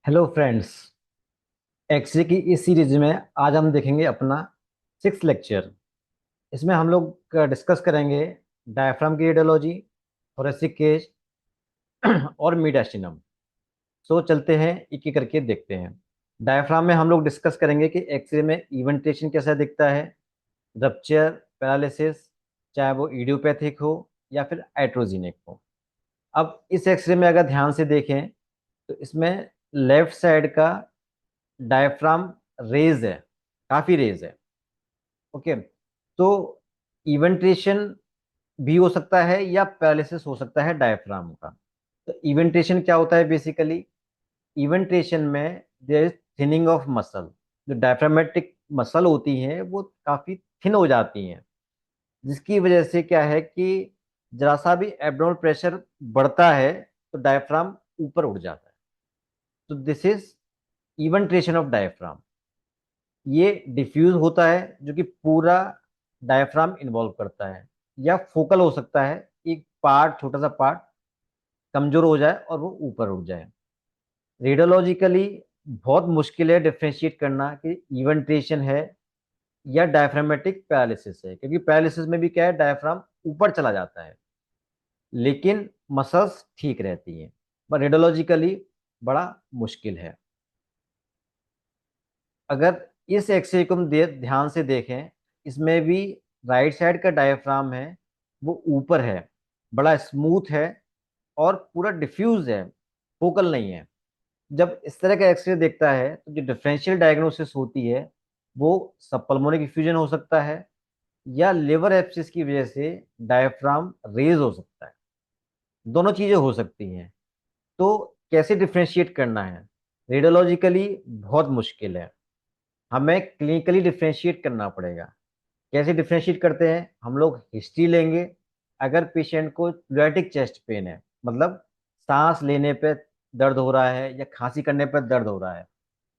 Hello friends. X ray की इस series में आज हम देखेंगे अपना 6th लेक्चर। इसमें हम लोग डिस्कस करेंगे डायफ्राम की रेडियोलॉजी, थोरेसिक केज और मीडियास्टिनम। सो चलते हैं एक एक करके देखते हैं। डायफ्राम में हम लोग डिस्कस करेंगे कि एक्सरे में इवेंटेशन कैसा दिखता है, रप्चर, पैरालिसिस, चाहे वो इडियोपैथिक हो या फिर आइट्रोजेनिक हो। अब इस एक्सरे में अगर ध्यान से देखें तो इसमें लेफ्ट साइड का डायफ्राम रेज है, काफी रेज है। ओके, तो इवेंट्रेशन भी हो सकता है या पैरालिसिस हो सकता है डायफ्राम का। तो इवेंट्रेशन क्या होता है? बेसिकली इवेंट्रेशन में there is thinning of muscle. जो डायफ्रामेटिक मसल होती हैं वो काफी थिन हो जाती हैं, जिसकी वजह से क्या है कि जरा सा भी एब्डोमिनल प्रेशर बढ़ता है तो डायफ्राम ऊपर उठ जाता है। तो दिस इज इवेंट्रेशन ऑफ डायफ्राम। ये डिफ्यूज होता है जो कि पूरा डायफ्राम इन्वॉल्व करता है, या फोकल हो सकता है, एक पार्ट, छोटा सा पार्ट कमजोर हो जाए और वो ऊपर उठ जाए। रेडियोलॉजिकली बहुत मुश्किल है डिफ्रेंशिएट करना कि इवेंट्रेशन है या डायफ्रामेटिक पैरालिसिस है, क्योंकि पैरालिसिस में भी क्या है, डायफ्राम ऊपर चला जाता है लेकिन मसल्स ठीक रहती हैं। पर रेडियोलॉजिकली बड़ा मुश्किल है। अगर इस एक्सरे को हम ध्यान से देखें, इसमें भी राइट साइड का डायफ्राम है वो ऊपर है, बड़ा स्मूथ है और पूरा डिफ्यूज है, फोकल नहीं है। जब इस तरह का एक्सरे देखता है तो जो डिफरेंशियल डायग्नोसिस होती है वो सबपल्मोनिक इफ्यूजन हो सकता है या लिवर एब्सिस की वजह से डायफ्राम रेज हो सकता है। दोनों चीजें हो सकती हैं। तो कैसे डिफ्रेंशिएट करना है? रेडियोलॉजिकली बहुत मुश्किल है, हमें क्लिनिकली डिफ्रेंशिएट करना पड़ेगा। कैसे डिफ्रेंशिएट करते हैं? हम लोग हिस्ट्री लेंगे। अगर पेशेंट को प्लूरेटिक चेस्ट पेन है, मतलब सांस लेने पे दर्द हो रहा है या खांसी करने पर दर्द हो रहा है,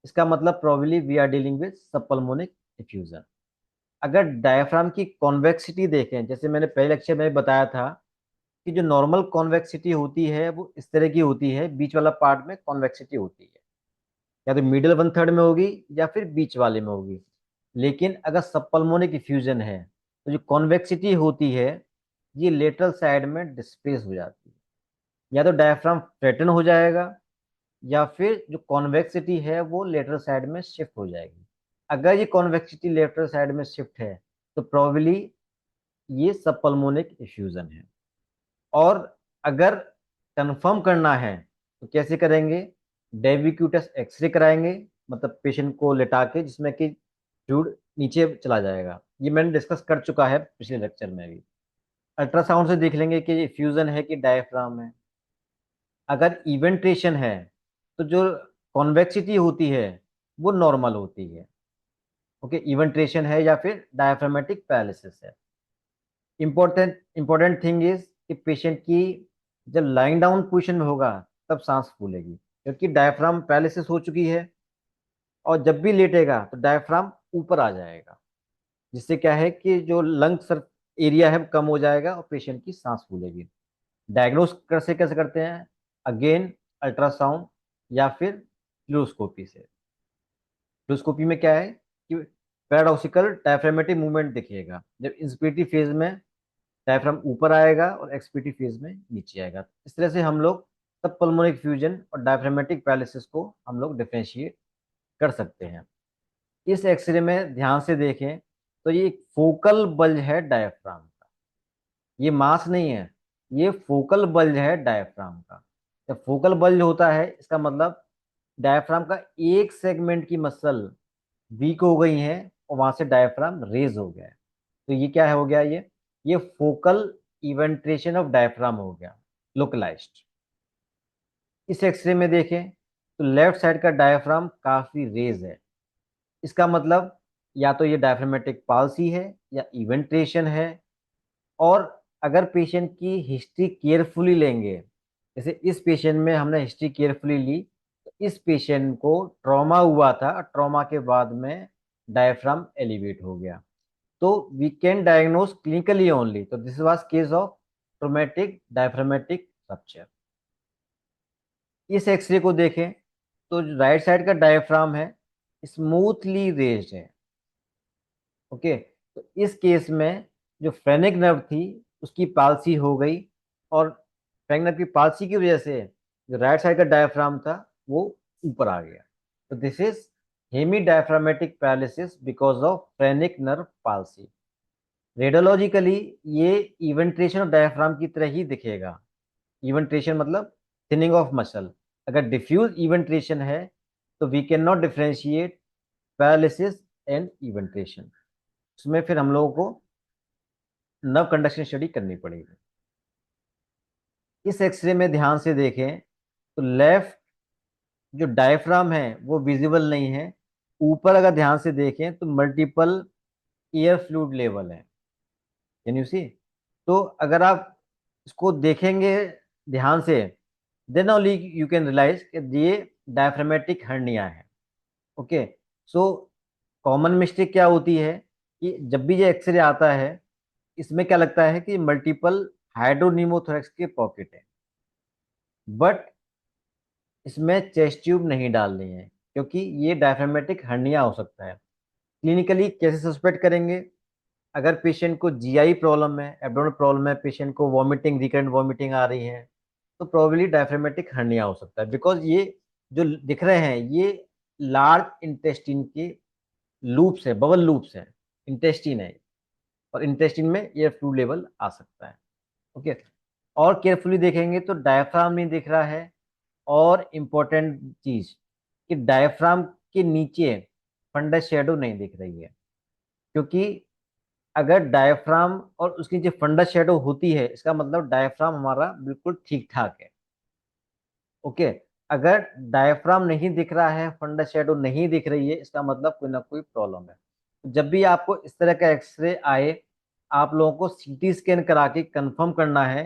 इसका मतलब probably we are dealing with subpulmonic effusion. अगर डायफ्राम की कॉन्वेक्सिटी देखें, जैसे मैंने पहले लेक्चर में बताया था कि जो नॉर्मल कॉन्वेक्सिटी होती है वो इस तरह की होती है, बीच वाला पार्ट में कॉन्वेक्सिटी होती है, या तो मिडिल वन थर्ड में होगी या फिर बीच वाले में होगी। लेकिन अगर सबपल्मोनिक इफ्यूजन है तो जो कॉन्वेक्सिटी होती है ये लेटरल साइड में डिस्प्लेस हो जाती है, या तो डायफ्राम फ्लैटन हो जाएगा या फिर जो कॉन्वेक्सिटी है वो लेटरल साइड में शिफ्ट हो जाएगी। अगर ये कॉन्वेक्सिटी लेटरल साइड में शिफ्ट है तो प्रोबेबली ये सबपल्मोनिक इफ्यूजन है। और अगर कंफर्म करना है तो कैसे करेंगे? डेविक्यूटस एक्सरे कराएंगे, मतलब पेशेंट को लेटा के, जिसमें कि फ्लूइड नीचे चला जाएगा। ये मैंने डिस्कस कर चुका है पिछले लेक्चर में भी। अल्ट्रासाउंड से देख लेंगे कि ये फ्यूजन है कि डायफ्राम है। अगर इवेंट्रेशन है तो जो कॉन्वेक्सिटी होती है वो नॉर्मल होती है। ओके, इवेंट्रेशन है या फिर डायफ्रामेटिक पैरालिसिस है। इंपॉर्टेंट थिंग इज कि पेशेंट की जब लाइंग डाउन पोजीशन में होगा तब सांस फूलेगी, क्योंकि डायफ्राम पैरालिसिस हो चुकी है। और जब भी लेटेगा तो डायफ्राम ऊपर आ जाएगा, जिससे क्या है कि जो लंग सर एरिया है वो कम हो जाएगा और पेशेंट की सांस फूलेगी। डायग्नोस कैसे कैसे करते हैं? अगेन अल्ट्रासाउंड या फिर फ्लूरोस्कोपी से। फ्लूरोस्कोपी में क्या है कि पैराडॉक्सिकल डायफ्रामेटिक मूवमेंट दिखेगा, जब इंस्पिरेटरी फेज में डायफ्राम ऊपर आएगा और एक्सपीटी फेज में नीचे आएगा। इस तरह से हम लोग सब पल्मोनिक फ्यूजन और डायफ्रामेटिक पैरालिसिस को हम लोग डिफरेंशिएट कर सकते हैं। इस एक्सरे में ध्यान से देखें तो ये एक फोकल बल्ज है डायफ्राम का, ये मास नहीं है, ये फोकल बल्ज है डायफ्राम का। जब फोकल बल्ज होता है इसका मतलब डायफ्राम का एक सेगमेंट की मसल वीक हो गई है और वहां से डायफ्राम रेज हो गया है। तो ये क्या है, हो गया ये फोकल इवेंट्रेशन ऑफ डायफ्राम हो गया, लोकलाइज्ड। इस एक्सरे में देखें तो लेफ्ट साइड का डायफ्राम काफी रेज है। इसका मतलब या तो ये डायफ्रामेटिक पाल्सी है या इवेंट्रेशन है। और अगर पेशेंट की हिस्ट्री केयरफुली लेंगे, जैसे इस पेशेंट में हमने हिस्ट्री केयरफुली ली, तो इस पेशेंट को ट्रॉमा हुआ था, ट्रॉमा के बाद में डायफ्राम एलिवेट हो गया। तो we can diagnose clinically only. तो this was case of traumatic diaphragmatic rupture. इस एक्सरे को देखें तो जो राइट साइड का डायफ्राम है स्मूथली रेज्ड है। ओके, तो इस केस में जो फ्रेनिक नर्व थी उसकी पाल्सी हो गई, और फ्रेनिक नर्व की पाल्सी की वजह से जो राइट साइड का डायफ्राम था वो ऊपर आ गया। तो this is hemi diaphragmatic paralysis because of phrenic nerve palsy. Radiologically ये इवेंट्रेशन ऑफ डायफ्राम की तरह ही दिखेगा। इवेंट्रेशन मतलब थिनिंग ऑफ मसल। अगर डिफ्यूज इवेंट्रेशन है तो we can not differentiate paralysis and eventration. उसमें फिर हम लोगों को नर्व कंडक्शन स्टडी करनी पड़ेगी। इस एक्सरे में ध्यान से देखें तो लेफ्ट जो डायफ्राम है वो विजिबल नहीं है। ऊपर अगर ध्यान से देखें तो मल्टीपल एयर फ्लूइड लेवल है। Can you see? तो अगर आप इसको देखेंगे ध्यान से, then only you can realise कि ये डायफ्रामेटिक हर्निया है। ओके, सो कॉमन मिस्टेक क्या होती है कि जब भी ये एक्सरे आता है इसमें क्या लगता है कि मल्टीपल हाइड्रोनीमोथोरेक्स के पॉकेट है, बट इसमें चेस्ट ट्यूब नहीं डालनी है क्योंकि ये डायफ्रामेटिक हर्निया हो सकता है। क्लिनिकली कैसे सस्पेक्ट करेंगे? अगर पेशेंट को जीआई प्रॉब्लम है, एब्डोमिनल प्रॉब्लम है, पेशेंट को वॉमिटिंग, रिकरेंट वॉमिटिंग आ रही है, तो प्रोबेबली डायफ्रामेटिक हर्निया हो सकता है। बिकॉज ये जो दिख रहे हैं ये लार्ज इंटेस्टिन के लूप्स है, बबल लूप्स है, इंटेस्टिन है, और इंटेस्टिन में ये फ्लूइड लेवल आ सकता है। ओके, और केयरफुली देखेंगे तो डायफ्राम नहीं दिख रहा है, और इम्पोर्टेंट चीज कि डायफ्राम के नीचे फंडस शेडो नहीं दिख रही है। क्योंकि अगर डायफ्राम और उसके नीचे फंडस शेडो होती है इसका मतलब डायफ्राम हमारा बिल्कुल ठीक ठाक है। ओके, अगर डायफ्राम नहीं दिख रहा है, फंडस शेडो नहीं दिख रही है, इसका मतलब कोई ना कोई प्रॉब्लम है। जब भी आपको इस तरह का एक्सरे आए आप लोगों को सीटी स्कैन करा के कंफर्म करना है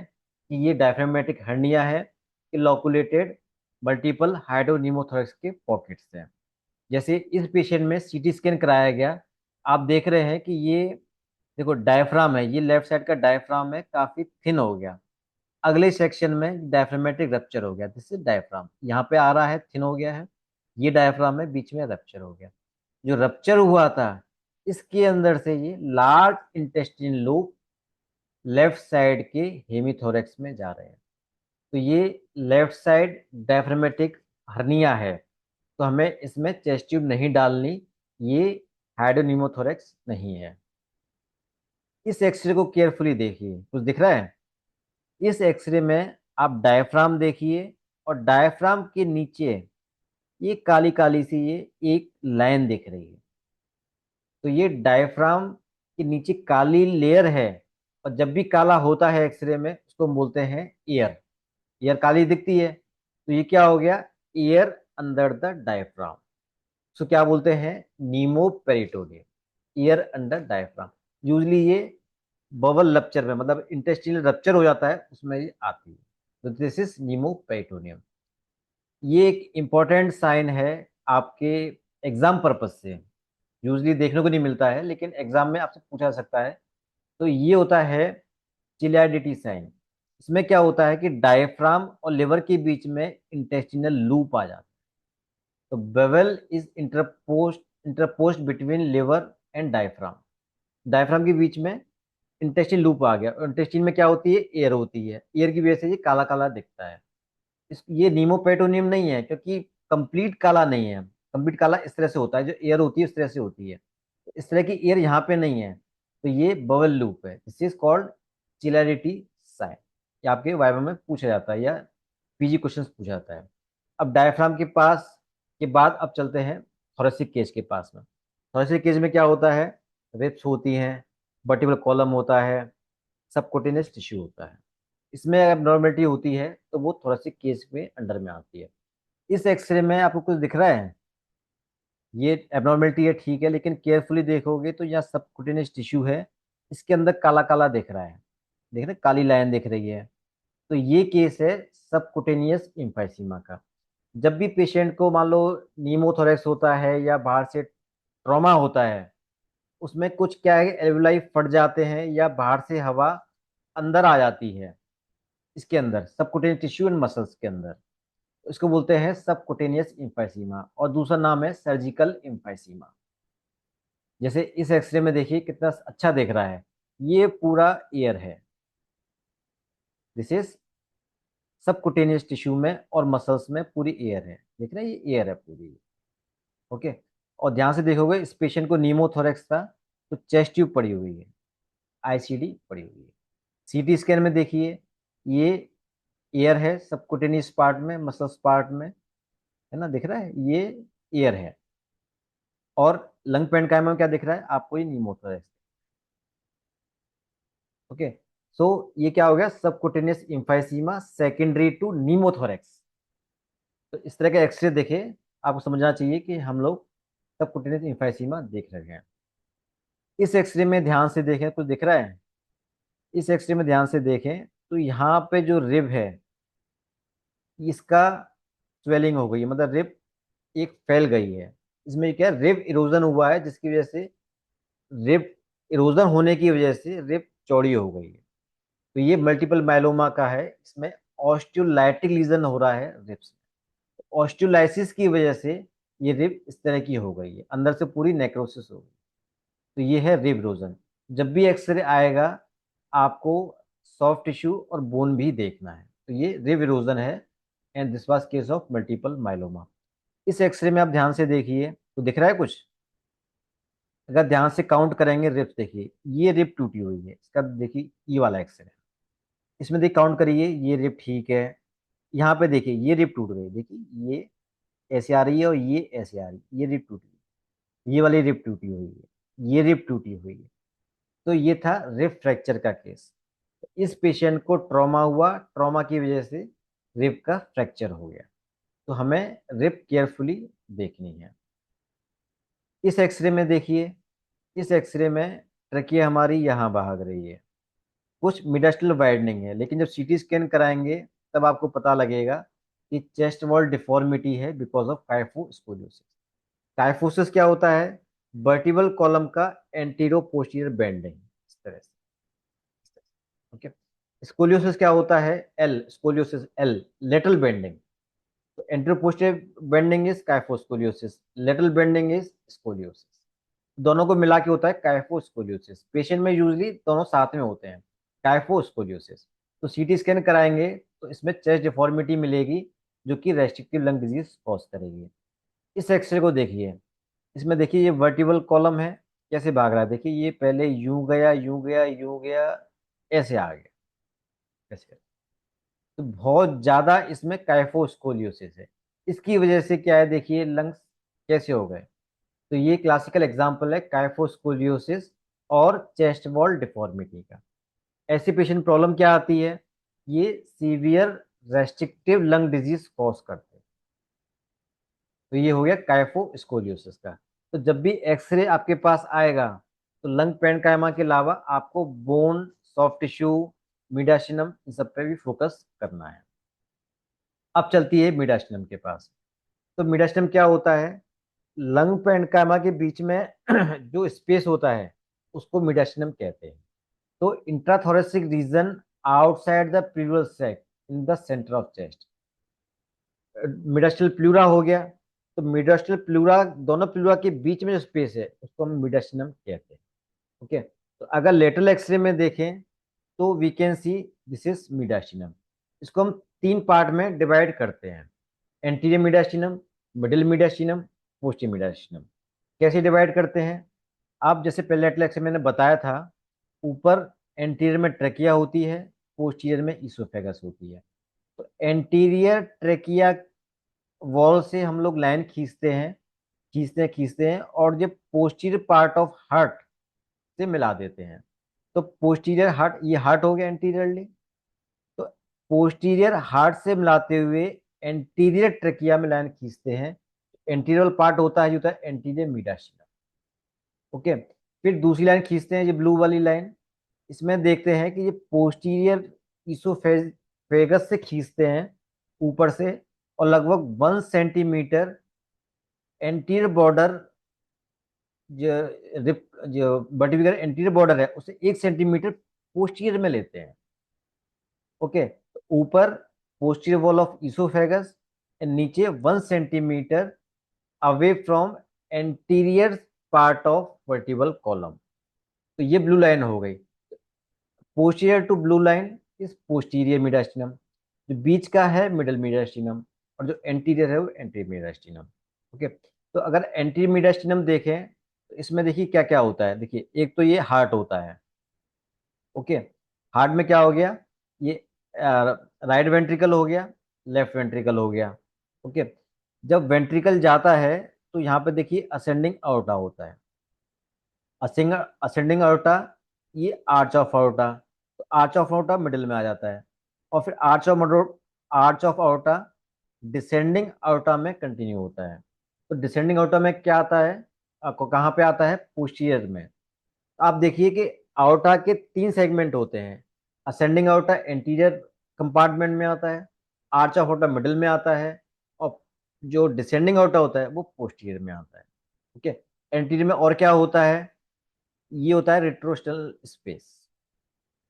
कि ये डायफ्रामेटिक हर्निया है कि लॉकुलेटेड मल्टीपल हाइड्रोनीमोथोरेक्स के पॉकेट्स हैं। जैसे इस पेशेंट में सीटी स्कैन कराया गया, आप देख रहे हैं कि ये देखो डायफ्राम है, ये लेफ्ट साइड का डायफ्राम है, काफी थिन हो गया। अगले सेक्शन में डायफ्रामेटिक रप्चर हो गया, दिस इज डायफ्राम, यहाँ पे आ रहा है थिन हो गया है, ये डायफ्राम है, बीच में रप्चर हो गया। जो रप्चर हुआ था इसके अंदर से ये large intestine loop left side के हेमिथोरेक्स में जा रहे हैं। तो ये लेफ्ट साइड डायफ्रामेटिक हर्निया है, तो हमें इसमें चेस्ट ट्यूब नहीं डालनी, ये हाइड्रोनीमोथोरेक्स नहीं है। इस एक्सरे को केयरफुली देखिए, कुछ दिख रहा है? इस एक्सरे में आप डायफ्राम देखिए, और डायफ्राम के नीचे ये काली काली सी ये एक लाइन दिख रही है। तो ये डायफ्राम के नीचे काली लेयर है, और जब भी काला होता है एक्सरे में उसको हम बोलते हैं एयर। एयर काली दिखती है तो ये क्या हो गया? Air under the diaphragm. So क्या बोलते हैं? Pneumoperitoneum, air under diaphragm. Usually ये बबल रप्चर में, मतलब इंटेस्टिनल रप्चर हो जाता है उसमें ये आती है। तो दिस इज नीमो पेरिटोनियम। ये एक इंपॉर्टेंट साइन है आपके एग्जाम पर्पज से, यूजली देखने को नहीं मिलता है लेकिन एग्जाम में आपसे पूछा जा सकता है। तो ये होता है चिलियाडिटी साइन। इसमें क्या होता है कि डायफ्राम और लिवर के बीच में इंटेस्टिनल लूप आ जाता है। तो bowel is interposed between liver and diaphragm. Diaphragm के बीच में इंटेस्टिन लूप आ गया, और इंटेस्टिन में क्या होती है? एयर होती है, एयर की वजह से ये काला काला दिखता है। ये नीमोपेटोनियम नहीं है क्योंकि कंप्लीट काला नहीं है। कंप्लीट काला इस तरह से होता है, जो एयर होती है इस तरह से होती है, इस तरह की एयर यहाँ पे नहीं है। तो ये बबल लूप है, दिस इज कॉल्ड चिलैरिटी साइन। ये आपके वाइवा में पूछा जाता है या पीजी क्वेश्चंस पूछा जाता है। अब डायफ्राम के पास के बाद अब चलते हैं थोरेसिक केज के पास में। थोरेसिक केज में क्या होता है? रिब्स होती हैं, वर्टिब्रल कॉलम होता है, सबक्यूटेनियस टिश्यू होता है। इसमें अगर नॉर्मेलिटी होती है तो वो थोरेसिक केज में अंडर में आती है। इस एक्सरे में आपको कुछ दिख रहा है? ये एबनॉर्मेलिटी है, ठीक है, लेकिन केयरफुली देखोगे तो यहाँ सबक्यूटेनियस टिश्यू है, इसके अंदर काला काला दिख रहा है, देख रहे, काली लाइन दिख रही है। तो ये केस है सबक्यूटेनियस इम्फाइसीमा का। जब भी पेशेंट को मान लो नीमोथोरेक्स होता है या बाहर से ट्रॉमा होता है, उसमें कुछ क्या है, एल्वुलाई फट जाते हैं या बाहर से हवा अंदर आ जाती है, इसके अंदर सबक्यूटेनियस टिश्यू एंड मसल्स के अंदर। इसको बोलते हैं सबकुटेनियस इम्फाइसीमा, और दूसरा नाम है सर्जिकल इम्फाइसीमा। जैसे इस एक्सरे में देखिए कितना अच्छा देख रहा है, ये पूरा एयर है, दिस इज सबकुटेनियस टिश्यू में और मसल्स में पूरी एयर है, देख रहे हैं ये एयर है पूरी। ओके। और ध्यान से देखोगे इस पेशेंट को नीमोथोरेक्स था, तो चेस्ट ट्यूब पड़ी हुई है, आईसीडी पड़ी हुई है। सीटी स्कैन में देखिए ये एयर है सबकुटेनियस पार्ट में, मसल्स पार्ट में, है ना, दिख रहा है ये एयर है। और लंग पेनकाइमा में क्या दिख रहा है आपको, ये नीमोथोरेक्स। ओके। सो ये क्या हो गया, सबकुटेनियस इम्फाइसीमा सेकेंडरी टू नीमोथोरेक्स। तो इस तरह के एक्सरे देखे आपको समझना चाहिए कि हम लोग सबकुटेनियस इम्फाइसीमा देख रहे हैं। इस एक्सरे में ध्यान से देखें, कुछ दिख रहा है? इस एक्सरे में ध्यान से देखें तो यहाँ पे जो रिब है इसका स्वेलिंग हो गई है, मतलब रिब एक फैल गई है। इसमें क्या है, रिब इरोजन हुआ है, जिसकी वजह से रिब इरोजन होने की वजह से रिब चौड़ी हो गई है। तो ये मल्टीपल माइलोमा का है, इसमें ऑस्टियोलाइटिक लीजन हो रहा है रिब्स में। ऑस्टियोलाइसिस की वजह से ये रिब इस तरह की हो गई है, अंदर से पूरी नेक्रोसिस हो गई। तो ये है रिब इरोजन। जब भी एक्सरे आएगा आपको सॉफ्ट टिश्यू और बोन भी देखना है। तो ये रिब इरोजन है, and this was case of multiple myeloma. इस एक्सरे में आप ध्यान से देखिए तो दिख रहा है कुछ? अगर ध्यान से काउंट करेंगे रिब्स, देखिए ये रिब टूटी हुई है, इसका देखिए ये वाला एक्सरे, इसमें देखिए काउंट करिए, ये रिब ठीक है। यहाँ पे देखिए ये रिब टूट गई, देखिए ये ऐसे आ रही है और ये ऐसे आ रही है, ये रिब टूटी है, ये वाली रिब टूटी हुई है, ये रिब टूटी हुई है। तो ये था रिब फ्रैक्चर का केस। इस पेशेंट को ट्रॉमा हुआ, ट्रॉमा की वजह से रिब का फ्रैक्चर हो गया। तो हमें रिब केयरफुली देखनी है। इस एक्सरे में देखिए, इस एक्सरे में ट्रकिया हमारी यहाँ भाग रही है, कुछ मिडास्टल वाइडनिंग है, लेकिन जब सीटी स्कैन कराएंगे तब आपको पता लगेगा कि चेस्ट वॉल डिफॉर्मिटी है बिकॉज ऑफ काइफोस्कोलियोसिस। काइफोसिस क्या होता है, वर्टिबल कॉलम का एंटीरो पोस्टीरियर बेंडिंग, इस तरह से। ओके। स्कोलियोसिस क्या होता है, L scoliosis, L lateral bending. तो antero posterior bending is kyphoscoliosis, lateral bending is scoliosis. दोनों को मिला के होता है काइफोस्कोलियोसिस। पेशेंट में यूजली दोनों साथ में होते हैं, काइफोस्कोलियोसिस। तो सीटी स्कैन कराएंगे तो इसमें चेस्ट डिफॉर्मिटी मिलेगी, जो कि रेस्ट्रिक्टिव लंग डिजीज कॉज करेगी। इस एक्सरे को देखिए, इसमें देखिए ये वर्टिबल कॉलम है, कैसे भाग रहा है, देखिए ये पहले यूं गया, यूं गया, यूं गया, ऐसे आ गया, ऐसे। तो बहुत ज्यादा इसमें काइफोस्कोलियोसिस है। इसकी वजह से क्या है, देखिए लंग्स कैसे हो गए। तो ये क्लासिकल एग्जांपल है काइफोस्कोलियोसिस और चेस्ट वॉल डिफॉर्मिटी का। ऐसी पेशेंट प्रॉब्लम क्या आती है, ये severe restrictive lung disease cause करते हैं। तो ये हो गया काइफोस्कोलियोसिस का। तो जब भी एक्सरे आपके पास आएगा तो लंग पेनकाइमा के अलावा आपको बोन, सॉफ्ट टिश्यू, मीडियास्टिनम, इन सब पे भी फोकस करना है। अब चलती है मीडियास्टिनम के पास। तो मीडियास्टिनम क्या होता है, लंग पेनकाइमा के बीच में जो स्पेस होता है उसको मीडियास्टिनम कहते हैं। तो intrathoracic region outside the pleural sac in the centre of chest, mediastinal pleura हो गया। तो मिडास्टल प्लूरा, दोनों प्लूरा के बीच में जो स्पेस है उसको हम मिडास्टिनम कहते हैं। ओके। तो अगर लेटरल एक्सरे में देखें तो we can see this is mediastinum. इसको हम तीन पार्ट में डिवाइड करते हैं, anterior mediastinum, middle mediastinum, posterior mediastinum. कैसे डिवाइड करते हैं, आप जैसे पहले लेटरल एक्सरे मैंने बताया था, ऊपर एंटीरियर में ट्रेकिया होती है, पोस्टीरियर में इसोफेगस होती है। तो एंटीरियर ट्रेकिया वॉल से हम लोग लाइन खींचते हैं, खींचते हैं और जब पोस्टीरियर पार्ट ऑफ हार्ट से मिला देते हैं। तो पोस्टीरियर हार्ट, ये हार्ट हो गया एंटीरियरली। तो पोस्टीरियर हार्ट से मिलाते हुए एंटीरियर ट्रेकिया में लाइन खींचते हैं। एंटीरियर पार्ट होता है जो होता है एंटीरियर मीडियास्टिनम। ओके। फिर दूसरी लाइन खींचते हैं, ये ब्लू वाली लाइन, इसमें देखते हैं कि ये पोस्टीरियर इसोफेगस से खींचते हैं ऊपर से, और लगभग 1 सेंटीमीटर एंटीरियर बॉर्डर, जो रिप जो वर्टिब्रल एंटीरियर बॉर्डर है उसे 1 सेंटीमीटर पोस्टीरियर में लेते हैं। ओके। तो ऊपर पोस्टीरियर वॉल ऑफ इसोफेगस, नीचे 1 centimetre away from anterior part of vertebral column. तो ये ब्लू लाइन हो गई। Posterior to blue line is posterior mediastinum, जो बीच का है मिडल मीडियास्टिनम, और जो एंटीरियर है वो एंटीरियर मीडियास्टिनम। ओके, तो अगर एंटीरियर मीडियास्टिनम देखें तो इसमें देखिए क्या क्या होता है। देखिए एक तो ये हार्ट होता है। ओके, हार्ट में क्या हो गया, ये राइट वेंट्रिकल हो गया, लेफ्ट वेंट्रिकल हो गया। ओके, जब वेंट्रिकल जाता है तो यहाँ पे देखिए असेंडिंग अorta होता है। असेंडिंग अorta, ये आर्च ऑफ अorta, तो आर्च ऑफ अorta मिडिल में आ जाता है। और फिर आर्च ऑफ अorta डिसेंडिंग अorta में कंटिन्यू होता है। तो डिसेंडिंग अorta में क्या आता है, आपको कहाँ पे आता है, पोस्टीरियर में। आप देखिए कि aorta के 3 सेगमेंट होते हैं। असेंडिंग aorta एंटीरियर कंपार्टमेंट में आता है, आर्च ऑफ aorta मिडिल में आता है, और जो डिसेंडिंग aorta होता है वो पोस्टीरियर में आता है। ओके, एंटीरियर में और क्या होता है, ये होता है रेट्रोस्टल स्पेस।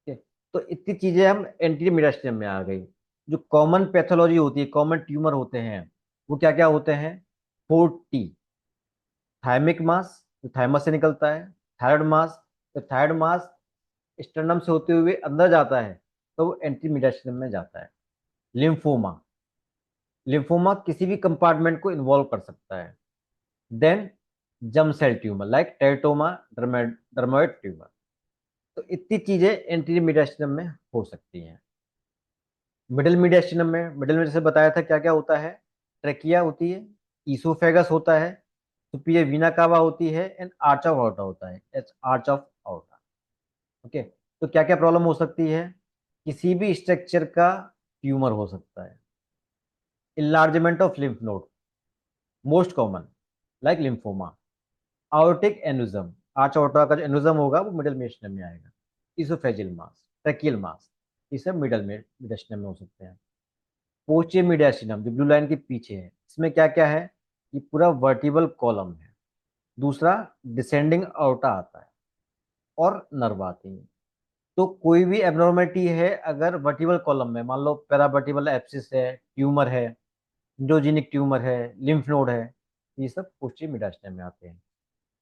ठीक है, तो इतनी चीजें हम एंटीरियर मीडियास्टिनम में आ गई। जो कॉमन पैथोलॉजी होती है, कॉमन ट्यूमर होते हैं, वो क्या क्या होते हैं, 4T। थायमिक मास, जो थाइमस से निकलता है। थायराइड मास, तो थायराइड मास स्टर्नम से होते हुए अंदर जाता है, तो वो एंटीरियर मीडियास्टिनम में जाता है। लिम्फोमा, लिम्फोमा किसी भी कंपार्टमेंट को इन्वॉल्व कर सकता है। Then germ cell tumour like teratoma, dermoid tumour. तो इतनी चीजें एंटीरियर मीडियास्टिनम में हो सकती हैं। मिडिल मीडियास्टिनम में, मिडिल में जैसे बताया था क्या क्या होता है, ट्रेकिया होती है, ईसोफेगस होता है, सुपीरियर वीना कावा होती है, एंड आर्च ऑफ आउटा होता है, आर्च ऑफ आउटा। ओके, तो क्या क्या प्रॉब्लम हो सकती है, किसी भी स्ट्रक्चर का ट्यूमर हो सकता है। Enlargement of lymph node most common like lymphoma. Aortic aneurysm, arch aorta का जो एनुजम होगा वो मिडिल मेडिस्टम में आएगा। इसोफेजियल मास, ट्रेकियल मास, ये सब मिडल में मेडिस्टम में हो सकते हैं। पोस्टीरियर मीडियास्टिनम जो ब्लू लाइन के पीछे है, इसमें क्या क्या है, ये पूरा वर्टिबल कॉलम है। दूसरा डिसेंडिंग अorta आता है, और नर्व आती है। तो कोई भी एबनॉर्मेलिटी है अगर वर्टिबल कॉलम में, मान लो पैरावर्टिबल एब्सिस है, ट्यूमर है, इंड्रोजेनिक ट्यूमर है, लिम्फ नोड है, ये सब पोस्टीरियर मीडियास्टिनम में आते हैं।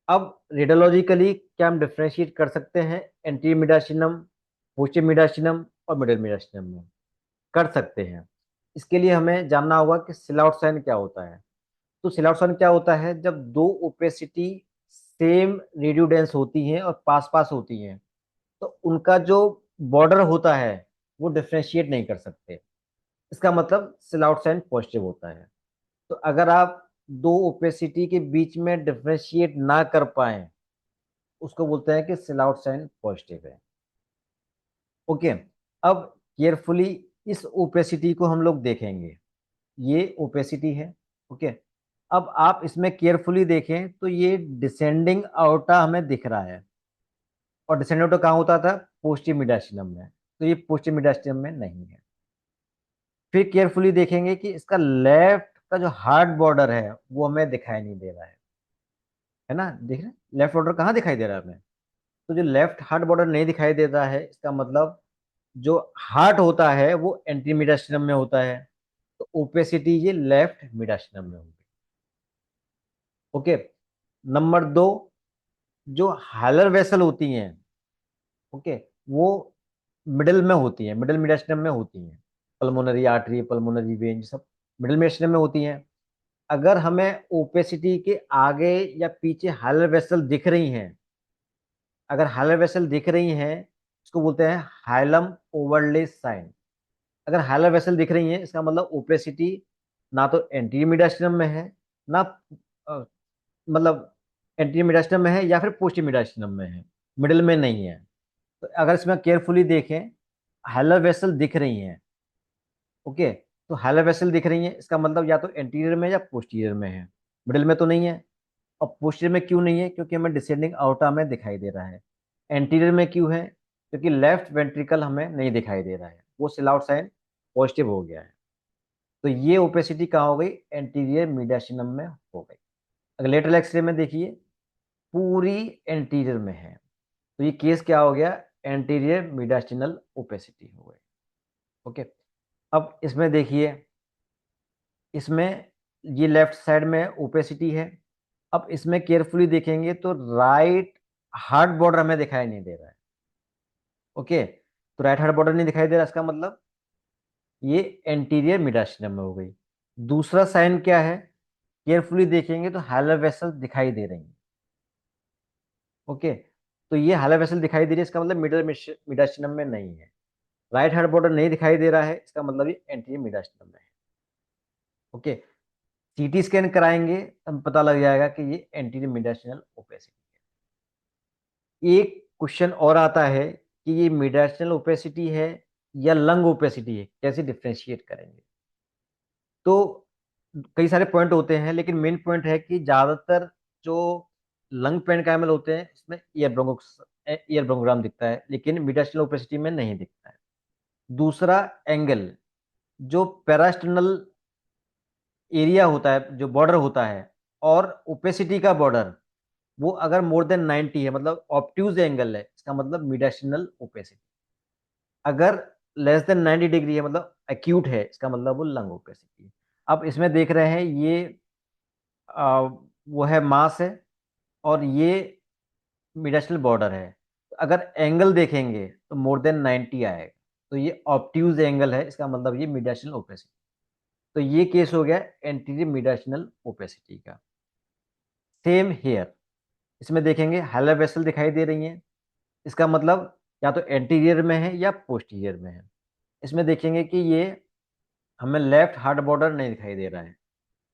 अब रेडियोलॉजिकली क्या हम डिफ्रेंशिएट कर सकते हैं एंटीरियर मीडियास्टिनम, पोस्टीरियर मीडियास्टिनम और मिडिल मीडियास्टिनम में, कर सकते हैं। इसके लिए हमें जानना होगा कि सिलआउट साइन क्या होता है। तो सिलआउट साइन क्या होता है, जब दो ओपेसिटी सेम रेडियो डेंस होती हैं और पास पास होती हैं, तो उनका जो बॉर्डर होता है वो डिफ्रेंशिएट नहीं कर सकते। इसका मतलब सिलआउट साइन पॉजिटिव होता है। तो अगर आप दो ओपेसिटी के बीच में डिफ्रेंशिएट ना कर पाए, उसको बोलते हैं कि सिलआउट साइन पॉजिटिव है। ओके, अब केयरफुली इस ओपेसिटी को हम लोग देखेंगे। ये ओपेसिटी है। ओके, अब आप इसमें केयरफुली देखें तो ये डिसेंडिंग आउटा हमें दिख रहा है, और डिसेंडिंग आउटा कहाँ होता था, पोस्टीरियर मीडियास्टिनम में। तो ये पोस्टीरियर मीडियास्टिनम में नहीं है। फिर केयरफुली देखेंगे कि इसका लेफ्ट का जो हार्ड बॉर्डर है वो हमें दिखाई नहीं दे रहा है ना, देख रहे हैं लेफ्ट बॉर्डर कहाँ दिखाई दे रहा है हमें। तो जो लेफ्ट हार्ट बॉर्डर नहीं दिखाई देता है, इसका मतलब जो हार्ट होता है वो एंटी मीडियास्टिनम में होता है। तो ओपेसिटी ये लेफ्ट मीडियास्टिनम में होगी। ओके, नंबर 2, जो हाइलर वेसल होती हैं, ओके, वो मिडिल में होती हैं, मिडिल मीडियास्टिनम में होती हैं। पल्मोनरी आर्टरी, पल्मोनरी वेन, सब मिडिल मीडियास्टिनम में होती हैं। अगर हमें ओपेसिटी के आगे या पीछे हाइलर वेसल दिख रही हैं, अगर हाइलर वेसल दिख रही हैं, इसको बोलते हैं हाइलम ओवरले साइन। अगर हाइलर वेसल दिख रही हैं, इसका मतलब ओपेसिटी ना तो एंटीरियर मीडियास्टिनम में है, ना अ, मतलब एंटीरियर मीडियास्टिनम में है या फिर पोस्टीरियर मीडियास्टिनम में है, मिडिल में नहीं है। तो अगर इसमें केयरफुली देखें, हाइलर वेसल दिख रही हैं। ओके, तो हाइलर वेसल दिख रही हैं, इसका मतलब या तो एंटीरियर में या पोस्टीरियर में है, मिडिल में तो नहीं है। और पोस्टीरियर में क्यों नहीं है, क्योंकि हमें डिसेंडिंग आउटा में दिखाई दे रहा है। एंटीरियर में क्यों है, क्योंकि लेफ्ट वेंट्रिकल हमें नहीं दिखाई दे रहा है, वो सिलआउट साइन पॉजिटिव हो गया है। तो ये ओपेसिटी कहाँ हो गई, एंटीरियर मीडियास्टिनम में हो गई। अगर लेटरल एक्सरे में देखिए, पूरी एंटीरियर में है, तो ये केस क्या हो गया, एंटीरियर मीडियास्टिनल ओपेसिटी हो गई। ओके, अब इसमें देखिए इसमें ये लेफ्ट साइड में ओपेसिटी है। अब इसमें केयरफुली देखेंगे तो राइट हार्ट बॉर्डर हमें दिखाई नहीं दे रहा है। ओके, तो राइट हार्ट बॉर्डर नहीं दिखाई दे रहा, इसका मतलब ये एंटीरियर मिडास्टिनम में हो गई। दूसरा साइन क्या है, केयरफुली देखेंगे तो हाइलर वेसल दिखाई दे रही है। ओके, तो ये हाइलर वेसल दिखाई दे रही है, इसका मतलब मिडल मिडास्टिनम में नहीं है। राइट हार्ट बॉर्डर नहीं दिखाई दे रहा है, इसका मतलब ये एंटीरियर मिडास्टिनम में है। ओके, सीटी स्कैन कराएंगे, तब पता लग जाएगा कि ये एंटीरियर मिडास्टिनल ओपेसिटी है। एक क्वेश्चन और आता है कि ये मिडास्टिनल ओपेसिटी है या लंग ओपेसिटी है, कैसे डिफ्रेंशिएट करेंगे। तो कई सारे पॉइंट होते हैं, लेकिन मेन पॉइंट है कि ज्यादातर जो लंग पेनकाइमल होते हैं इसमें ईयर ब्रोंगोग्राम दिखता है, लेकिन मिडास्टिनल ओपेसिटी में नहीं दिखता है। दूसरा एंगल, जो पेरास्टर्नल एरिया होता है, जो बॉर्डर होता है, और ओपेसिटी का बॉर्डर, वो अगर मोर देन 90 है, मतलब ऑब्ट्यूज एंगल है, इसका मतलब मिडास्टिनल ओपेसिटी। अगर लेस देन 90 डिग्री है, मतलब एक्यूट है, इसका मतलब वो लंग ओपेसिटी है। अब इसमें देख रहे हैं ये वो है मास है, और ये मिडास्टिनल बॉर्डर है। तो अगर एंगल देखेंगे तो मोर देन 90 आएगा, तो ये ऑब्ट्यूज एंगल है, इसका मतलब ये मिडास्टिनल ओपेसिटी। तो ये केस हो गया एंटीरियर मिडास्टिनल ओपेसिटी का। सेम हेयर, इसमें देखेंगे हाइलर वेसल दिखाई दे रही हैं, इसका मतलब या तो एंटीरियर में है या पोस्टीरियर में है। इसमें देखेंगे कि ये हमें लेफ्ट हार्ट बॉर्डर नहीं दिखाई दे रहा है,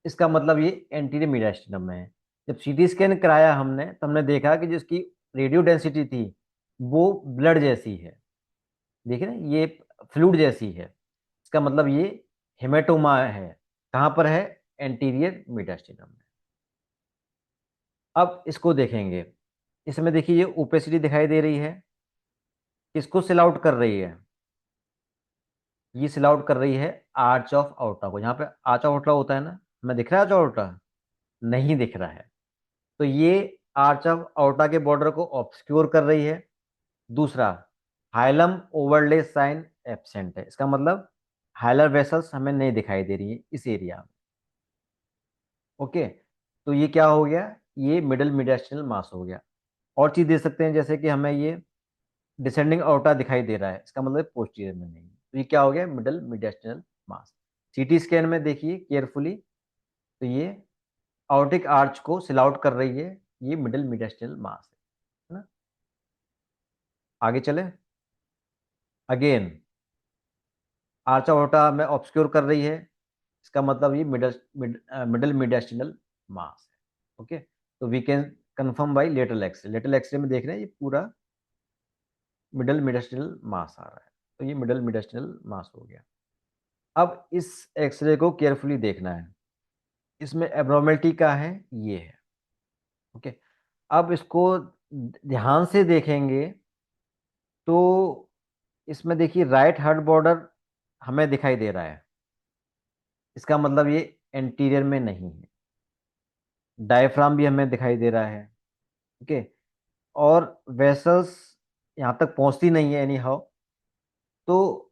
इसका मतलब ये एंटीरियर मीडियास्टिनम में है। जब सीटी स्कैन कराया हमने, तो हमने देखा कि जिसकी रेडियो डेंसिटी थी वो ब्लड जैसी है, देखिए ना, ये फ्लूइड जैसी है, इसका मतलब ये हेमेटोमा है। कहाँ पर है, एंटीरियर मीडियास्टिनम में। अब इसको देखेंगे, इसमें देखिए ये ओपेसिटी दिखाई दे रही है, किसको सिल आउट कर रही है, ये सिल आउट कर रही है आर्च ऑफ आउटा को। यहाँ पे आर्च ऑफ आउटा होता है ना, हमें दिख रहा है आर्च ऑफ आउटा, नहीं दिख रहा है। तो ये आर्च ऑफ आउटा के बॉर्डर को ऑब्सक्योर कर रही है। दूसरा, हाइलम ओवरले साइन एब्सेंट है, इसका मतलब हाइलर वेसल्स हमें नहीं दिखाई दे रही है इस एरिया में। ओके, तो ये क्या हो गया, ये मिडल मीडियास्टिनल मास हो गया। और चीज दे सकते हैं, जैसे कि हमें ये डिसेंडिंग आउटा दिखाई दे रहा है, इसका मतलब पोस्टीरियर में नहीं है। तो ये क्या हो गया, मिडल मीडियास्टिनल मास। सीटी स्कैन में देखिए केयरफुली, तो ये आउटिक आर्च को सिल आउट कर रही है, ये मिडल मीडियास्टिनल मास है ना। आगे चले, अगेन आर्च आउटा में ऑब्सक्योर कर रही है, इसका मतलब ये मिडल मीडियास्टिनल मास है। ओके, तो we can confirm by lateral x ray. Lateral x ray में देख रहे हैं ये पूरा मिडल मीडियास्टिनल मास आ रहा है, तो ये मिडल मीडियास्टिनल मास हो गया। अब इस एक्सरे को केयरफुली देखना है, इसमें एब्नॉर्मेलिटी का है, ये है। ओके, अब इसको ध्यान से देखेंगे तो इसमें देखिए राइट हार्ट बॉर्डर हमें दिखाई दे रहा है, इसका मतलब ये एंटीरियर में नहीं है। डायफ्राम भी हमें दिखाई दे रहा है। ओके, और वेसल्स यहाँ तक पहुंचती नहीं है एनी हाउ। तो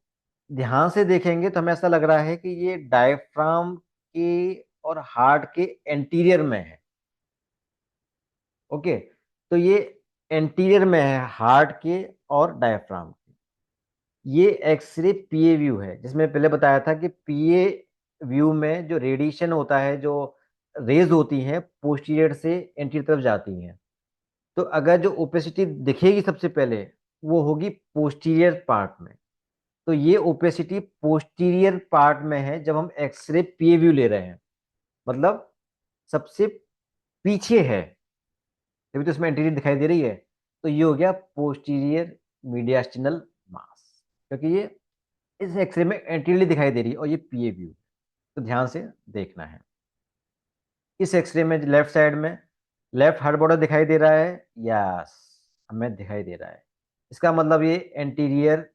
ध्यान से देखेंगे तो हमें ऐसा लग रहा है कि ये डायफ्राम के और हार्ट के एंटीरियर में है। ओके, तो ये एंटीरियर में है हार्ट के और डायफ्राम के। ये एक्सरे पीए व्यू है, जिसमें पहले बताया था कि पीए व्यू में जो रेडिएशन होता है, जो रेज होती हैं पोस्टीरियर से एंटीरियर तरफ जाती हैं। तो अगर जो ओपेसिटी दिखेगी सबसे पहले, वो होगी पोस्टीरियर पार्ट में। तो ये ओपेसिटी पोस्टीरियर पार्ट में है जब हम एक्सरे पीए व्यू ले रहे हैं, मतलब सबसे पीछे है, तभी तो इसमें एंटीरियर दिखाई दे रही है। तो ये हो गया पोस्टीरियर मीडियास्टिनल मास, क्योंकि ये इस एक्सरे में एंटीरियरली दिखाई दे रही है और ये पीए व्यू। तो ध्यान से देखना है, इस एक्सरे में लेफ्ट साइड में लेफ्ट हार्ट बॉर्डर दिखाई दे रहा है, यस, हमें दिखाई दे रहा है। इसका मतलब ये एंटीरियर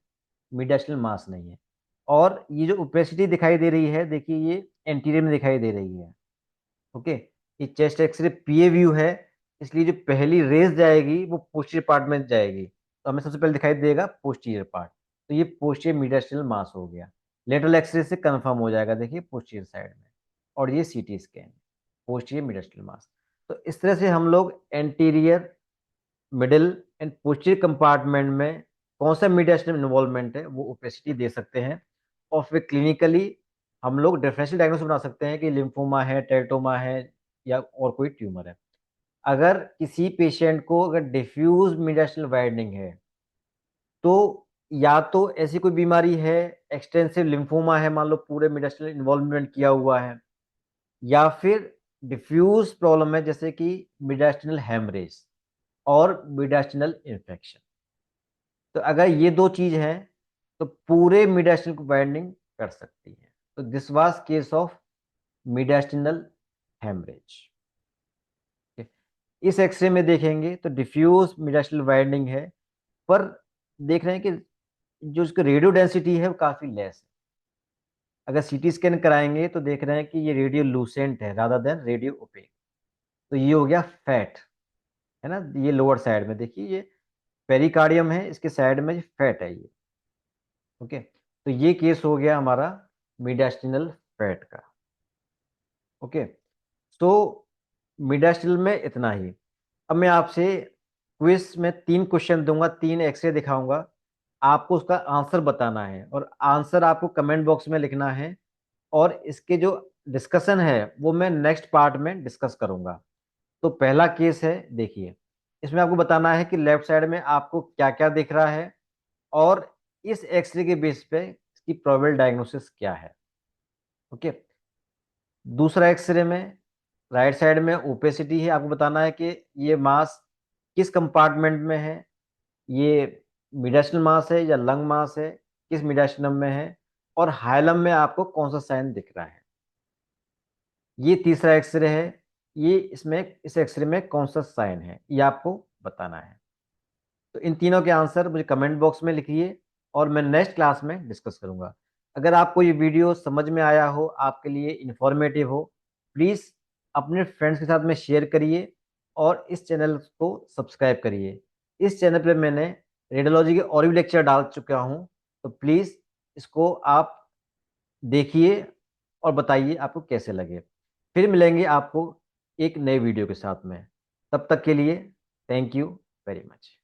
मीडियास्टिनल मास नहीं है। और ये जो ओपेसिटी दिखाई दे रही है, देखिए ये एंटीरियर में दिखाई दे रही है। ओके, ये चेस्ट एक्सरे पीए व्यू है, इसलिए जो पहली रेज जाएगी वो पोस्टीरियर पार्ट में जाएगी, तो हमें सबसे पहले दिखाई देगा पोस्टीरियर पार्ट। तो ये पोस्टीरियर मीडियास्टिनल मास हो गया। लेटरल एक्सरे से कंफर्म हो जाएगा, देखिए पोस्टीरियर साइड में। और ये सीटी स्कैन, पोस्टीरियर मीडियस्टल मास। तो इस तरह से हम लोग anterior, middle and posterior compartment में कौन सा मीडियस्टिनम इन्वॉल्वमेंट है वो ओपेसिटी दे सकते हैं। और फिर क्लिनिकली हम लोग डिफरेंशियल डायग्नोसिस बना सकते हैं कि लिम्फोमा है, टेरेटोमा है, या और कोई ट्यूमर है। अगर किसी पेशेंट को अगर डिफ्यूज मीडियस्टिनल वाइडनिंग है, तो या तो ऐसी कोई बीमारी है, एक्सटेंसिव लिम्फोमा है, मान लो पूरे मीडियस्टिनल इन्वॉल्वमेंट किया हुआ है, या फिर डिफ्यूज प्रॉब्लम है जैसे कि मिडास्टिनल हेमरेज और मिडास्टिनल इन्फेक्शन। तो अगर ये दो चीज हैं तो पूरे मिडास्टिनल को बाइंडिंग कर सकती है। तो this was case of mediastinal haemorrhage. इस एक्सरे में देखेंगे तो डिफ्यूज मिडास्टिनल बाइंडिंग है, पर देख रहे हैं कि जो उसकी रेडियो डेंसिटी है वो काफी लेस है। अगर सीटी स्कैन कराएंगे तो देख रहे हैं कि ये रेडियो लूसेंट है रादर देन रेडियो ओपेक। तो ये हो गया फैट, है ना, ये लोअर साइड में देखिए, ये पेरिकार्डियम है, इसके साइड में फैट है ये। ओके, तो ये केस हो गया हमारा मिडास्टिनल फैट का। ओके, तो मिडास्टिनल में इतना ही। अब मैं आपसे क्विज में 3 क्वेश्चन दूंगा, 3 एक्सरे दिखाऊंगा, आपको उसका आंसर बताना है, और आंसर आपको कमेंट बॉक्स में लिखना है। और इसके जो डिस्कशन है वो मैं नेक्स्ट पार्ट में डिस्कस करूंगा। तो पहला केस है, देखिए, इसमें आपको बताना है कि लेफ्ट साइड में आपको क्या क्या दिख रहा है, और इस एक्सरे के बेस पे इसकी प्रोबेबल डायग्नोसिस क्या है। ओके, दूसरा एक्सरे में राइट साइड में ओपेसिटी है, आपको बताना है कि ये मास किस कंपार्टमेंट में है, ये मिडास्टिनल मास है या लंग मास है, किस मिडास्टिनम में है, और हाइलम में आपको कौन सा साइन दिख रहा है। ये तीसरा एक्सरे है, ये इसमें इस एक्सरे में कौन सा साइन है ये आपको बताना है। तो इन तीनों के आंसर मुझे कमेंट बॉक्स में लिखिए, और मैं नेक्स्ट क्लास में डिस्कस करूंगा। अगर आपको ये वीडियो समझ में आया हो, आपके लिए इंफॉर्मेटिव हो, प्लीज़ अपने फ्रेंड्स के साथ में शेयर करिए, और इस चैनल को सब्सक्राइब करिए। इस चैनल पे मैंने रेडियोलॉजी के और भी लेक्चर डाल चुका हूँ, तो प्लीज़ इसको आप देखिए और बताइए आपको कैसे लगे। फिर मिलेंगे आपको एक नए वीडियो के साथ में। तब तक के लिए थैंक यू वेरी मच।